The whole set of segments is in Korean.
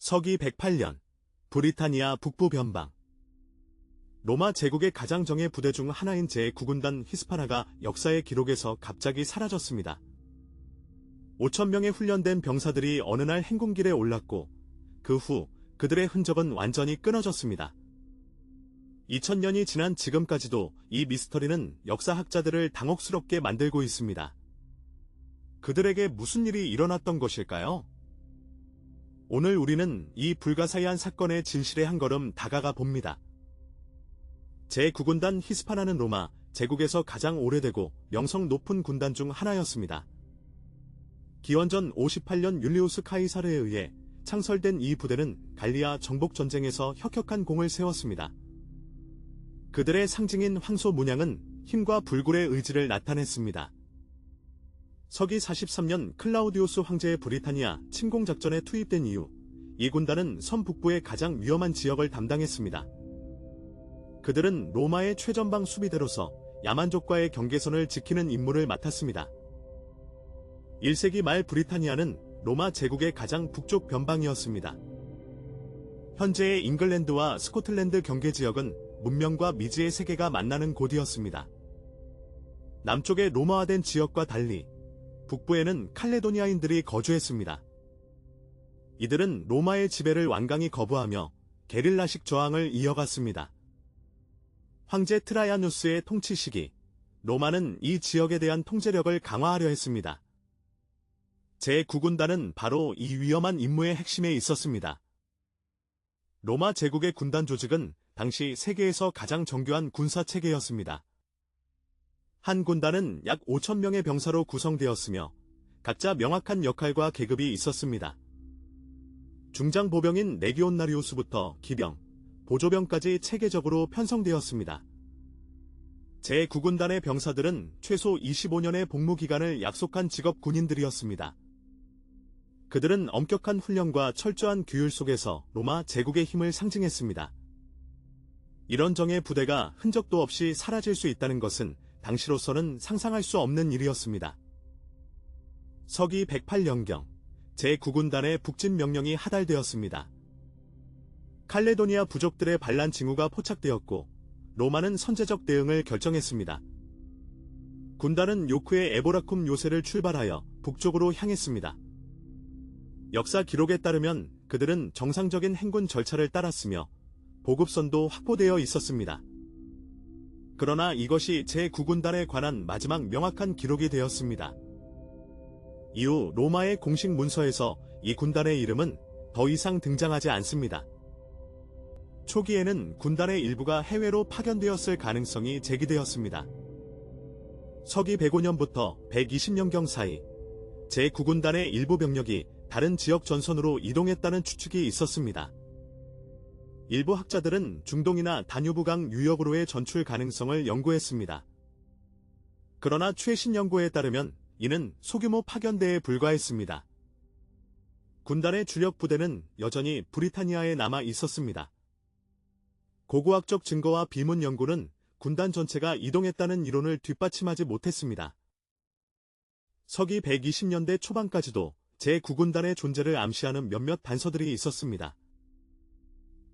서기 108년 브리타니아 북부 변방. 로마 제국의 가장 정예 부대 중 하나인 제9군단 히스파나가 역사의 기록에서 갑자기 사라졌습니다. 5,000명의 훈련된 병사들이 어느 날 행군길에 올랐고 그 후 그들의 흔적은 완전히 끊어졌습니다. 2000년이 지난 지금까지도 이 미스터리는 역사학자들을 당혹스럽게 만들고 있습니다. 그들에게 무슨 일이 일어났던 것일까요? 오늘 우리는 이 불가사의한 사건의 진실에 한 걸음 다가가 봅니다. 제9군단 히스파나는 로마 제국에서 가장 오래되고 명성 높은 군단 중 하나였습니다. 기원전 58년 율리우스 카이사르에 의해 창설된 이 부대는 갈리아 정복전쟁에서 혁혁한 공을 세웠습니다. 그들의 상징인 황소 문양은 힘과 불굴의 의지를 나타냈습니다. 서기 43년 클라우디우스 황제의 브리타니아 침공작전에 투입된 이후 이 군단은 섬 북부의 가장 위험한 지역을 담당했습니다. 그들은 로마의 최전방 수비대로서 야만족과의 경계선을 지키는 임무를 맡았습니다. 1세기 말 브리타니아는 로마 제국의 가장 북쪽 변방이었습니다. 현재의 잉글랜드와 스코틀랜드 경계지역은 문명과 미지의 세계가 만나는 곳이었습니다. 남쪽의 로마화된 지역과 달리 북부에는 칼레도니아인들이 거주했습니다. 이들은 로마의 지배를 완강히 거부하며 게릴라식 저항을 이어갔습니다. 황제 트라이아누스의 통치 시기, 로마는 이 지역에 대한 통제력을 강화하려 했습니다. 제9군단은 바로 이 위험한 임무의 핵심에 있었습니다. 로마 제국의 군단 조직은 당시 세계에서 가장 정교한 군사체계였습니다. 한 군단은 약 5,000명의 병사로 구성되었으며 각자 명확한 역할과 계급이 있었습니다. 중장보병인 레기온나리우스부터 기병, 보조병까지 체계적으로 편성되었습니다. 제9군단의 병사들은 최소 25년의 복무기간을 약속한 직업 군인들이었습니다. 그들은 엄격한 훈련과 철저한 규율 속에서 로마 제국의 힘을 상징했습니다. 이런 정예 부대가 흔적도 없이 사라질 수 있다는 것은 당시로서는 상상할 수 없는 일이었습니다. 서기 108년경 제9군단의 북진 명령이 하달되었습니다. 칼레도니아 부족들의 반란 징후가 포착되었고 로마는 선제적 대응을 결정했습니다. 군단은 요크의 에보라쿰 요새를 출발하여 북쪽으로 향했습니다. 역사 기록에 따르면 그들은 정상적인 행군 절차를 따랐으며 보급선도 확보되어 있었습니다. 그러나 이것이 제9군단에 관한 마지막 명확한 기록이 되었습니다. 이후 로마의 공식 문서에서 이 군단의 이름은 더 이상 등장하지 않습니다. 초기에는 군단의 일부가 해외로 파견되었을 가능성이 제기되었습니다. 서기 105년부터 120년경 사이 제9군단의 일부 병력이 다른 지역 전선으로 이동했다는 추측이 있었습니다. 일부 학자들은 중동이나 다뉴브강 유역으로의 전출 가능성을 연구했습니다. 그러나 최신 연구에 따르면 이는 소규모 파견대에 불과했습니다. 군단의 주력 부대는 여전히 브리타니아에 남아 있었습니다. 고고학적 증거와 비문 연구는 군단 전체가 이동했다는 이론을 뒷받침하지 못했습니다. 서기 120년대 초반까지도 제9군단의 존재를 암시하는 몇몇 단서들이 있었습니다.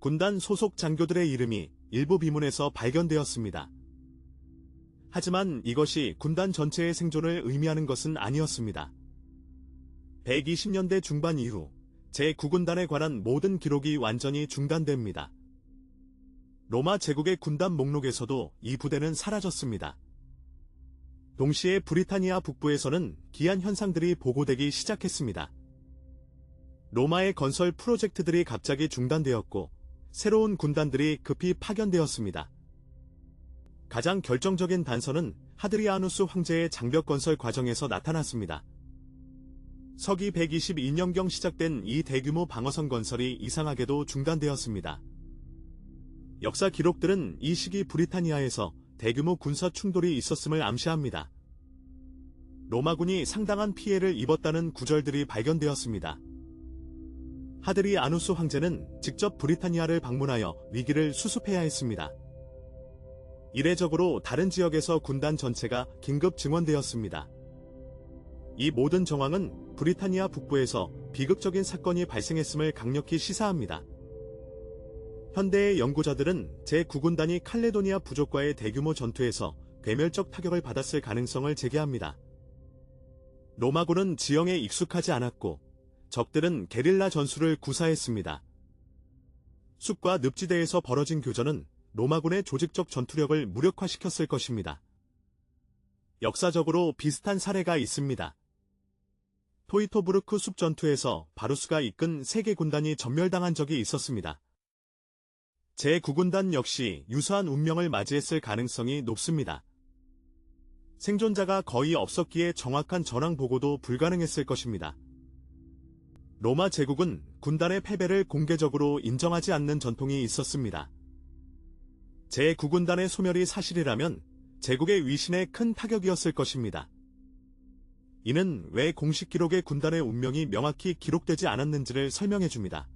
군단 소속 장교들의 이름이 일부 비문에서 발견되었습니다. 하지만 이것이 군단 전체의 생존을 의미하는 것은 아니었습니다. 120년대 중반 이후 제9군단에 관한 모든 기록이 완전히 중단됩니다. 로마 제국의 군단 목록에서도 이 부대는 사라졌습니다. 동시에 브리타니아 북부에서는 기한 현상들이 보고되기 시작했습니다. 로마의 건설 프로젝트들이 갑자기 중단되었고 새로운 군단들이 급히 파견되었습니다. 가장 결정적인 단서는 하드리아누스 황제의 장벽 건설 과정에서 나타났습니다. 서기 122년경 시작된 이 대규모 방어선 건설이 이상하게도 중단되었습니다. 역사 기록들은 이 시기 브리타니아에서 대규모 군사 충돌이 있었음을 암시합니다. 로마군이 상당한 피해를 입었다는 구절들이 발견되었습니다. 하드리아누스 황제는 직접 브리타니아를 방문하여 위기를 수습해야 했습니다. 이례적으로 다른 지역에서 군단 전체가 긴급 증원되었습니다. 이 모든 정황은 브리타니아 북부에서 비극적인 사건이 발생했음을 강력히 시사합니다. 현대의 연구자들은 제9군단이 칼레도니아 부족과의 대규모 전투에서 괴멸적 타격을 받았을 가능성을 제기합니다. 로마군은 지형에 익숙하지 않았고 적들은 게릴라 전술을 구사했습니다. 숲과 늪지대에서 벌어진 교전은 로마군의 조직적 전투력을 무력화시켰을 것입니다. 역사적으로 비슷한 사례가 있습니다. 토이토브루크 숲 전투에서 바루스가 이끈 세계 군단이 전멸당한 적이 있었습니다. 제9군단 역시 유사한 운명을 맞이했을 가능성이 높습니다. 생존자가 거의 없었기에 정확한 전황 보고도 불가능했을 것입니다. 로마 제국은 군단의 패배를 공개적으로 인정하지 않는 전통이 있었습니다. 제9군단의 소멸이 사실이라면 제국의 위신에 큰 타격이었을 것입니다. 이는 왜 공식 기록에 군단의 운명이 명확히 기록되지 않았는지를 설명해줍니다.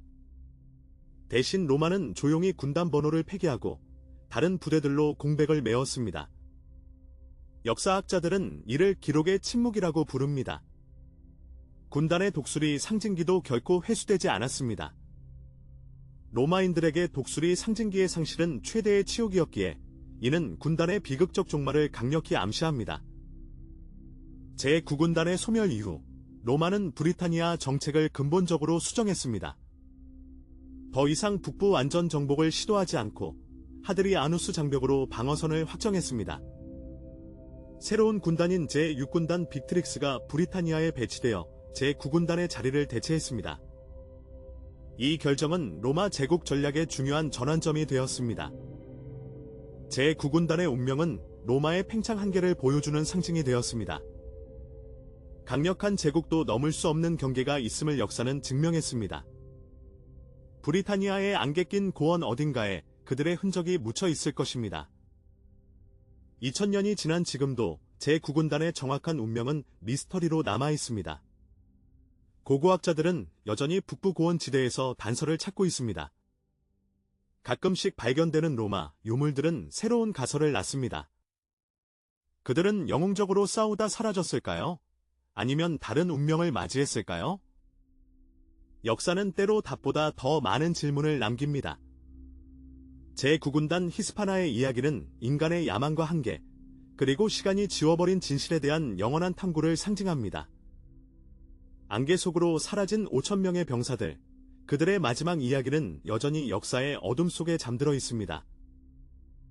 대신 로마는 조용히 군단 번호를 폐기하고 다른 부대들로 공백을 메웠습니다. 역사학자들은 이를 기록의 침묵이라고 부릅니다. 군단의 독수리 상징기도 결코 회수되지 않았습니다. 로마인들에게 독수리 상징기의 상실은 최대의 치욕이었기에 이는 군단의 비극적 종말을 강력히 암시합니다. 제9군단의 소멸 이후 로마는 브리타니아 정책을 근본적으로 수정했습니다. 더 이상 북부 완전 정복을 시도하지 않고 하드리아누스 장벽으로 방어선을 확정했습니다. 새로운 군단인 제6군단 빅트릭스가 브리타니아에 배치되어 제9군단의 자리를 대체했습니다. 이 결정은 로마 제국 전략의 중요한 전환점이 되었습니다. 제9군단의 운명은 로마의 팽창 한계를 보여주는 상징이 되었습니다. 강력한 제국도 넘을 수 없는 경계가 있음을 역사는 증명했습니다. 브리타니아의 안개 낀 고원 어딘가에 그들의 흔적이 묻혀 있을 것입니다. 2000년이 지난 지금도 제9군단의 정확한 운명은 미스터리로 남아 있습니다. 고고학자들은 여전히 북부 고원 지대에서 단서를 찾고 있습니다. 가끔씩 발견되는 로마 유물들은 새로운 가설을 낳습니다. 그들은 영웅적으로 싸우다 사라졌을까요? 아니면 다른 운명을 맞이했을까요? 역사는 때로 답보다 더 많은 질문을 남깁니다. 제9군단 히스파나의 이야기는 인간의 야망과 한계, 그리고 시간이 지워버린 진실에 대한 영원한 탐구를 상징합니다. 안개 속으로 사라진 5,000명의 병사들, 그들의 마지막 이야기는 여전히 역사의 어둠 속에 잠들어 있습니다.